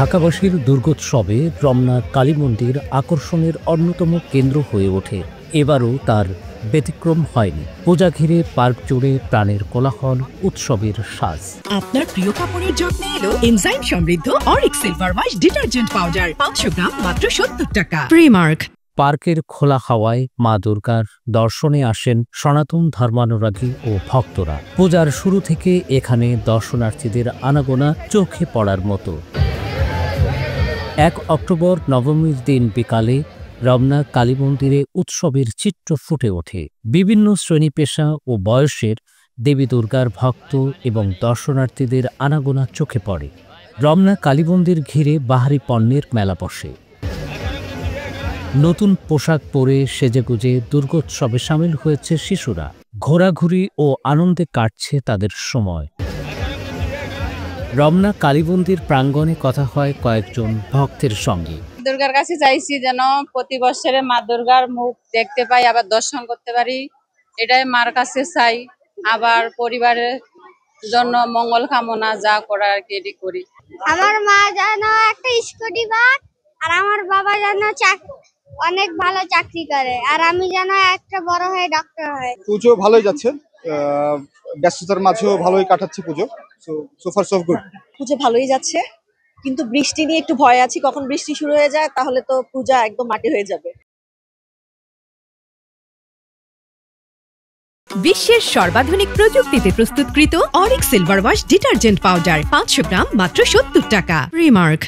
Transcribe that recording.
ঢাকাবাসীর দুর্গোৎসবে রমনা কালী মন্দির আকর্ষণের অন্যতম কেন্দ্র হয়ে ওঠে। এবারও তার ব্যতিক্রম হয়নি। পূজা ঘিরে পার্ক জুড়ে প্রাণের কোলাহল, উৎসবের সাজ। আপনার প্রিয় কাপড়ের যত্নে এলো এনজাইম সমৃদ্ধ Arik silver wash detergent powder 500 গ্রাম মাত্র 70 টাকা। প্রিমার্ক। পার্কের খোলা হাওয়ায় মা দুর্গার দর্শনে আসেন সনাতন ধর্মানুরাগী ও ভক্তরা। পূজার শুরু থেকে এখানে দর্শনার্থীদের আনাগোনা চোখে পড়ার মতো। 1 অক্টোবর নবমীর দিন বিকালে রমনা কালী মন্দিরে উৎসবের চিত্র ফুটে ওঠে। বিভিন্ন শ্রেণী পেশা ও বয়সের দেবী দুর্গার ভক্ত এবং দর্শনার্থীদের আনাগোনা চোখে পড়ে। রমনা কালী মন্দির ঘিরে বাহারি পণ্যের মেলা বসে। নতুন পোশাক পরে সেজেগুজে দুর্গোৎসবে সামিল হয়েছে শিশুরা। ঘোরাঘুরি ও আনন্দে কাটছে তাদের সময়। রমনা কালী মন্দির প্রাঙ্গণে কথা হয় কয়েকজন ভক্তের সঙ্গে। দুর্গার কাছে চাইছি যেন প্রতি বছরে মা দুর্গার মুখ দেখতে পাই, আবার দর্শন করতে পারি, এটাই মার কাছে চাই। আবার পরিবারের জন্য মঙ্গল কামনা যা করার আর কি এটি করি। আমার মা যেন একটা স্কুটি পায়, আর আমার বাবা যেন অনেক ভালো চাকরি করে, আর আমি যেন একটা বড় হয়ে ডক্টর হয়। পুজো ভালোই যাচ্ছে, ব্যস্ততার মাঝেও ভালোই কাটাচ্ছে পুজো। So far so good. পুজো ভালোই যাচ্ছে, কিন্তু বৃষ্টি নিয়ে একটু ভয় আছি, কখন বৃষ্টি শুরু হয়ে যায় তাহলে তো পূজা একদম মাটি হয়ে যাবে। বিশ্বের সর্বাধুনিক প্রযুক্তিতে প্রস্তুতকৃত Arik silver wash detergent powder 500 গ্রাম মাত্র 70 টাকা। প্রিমার্ক।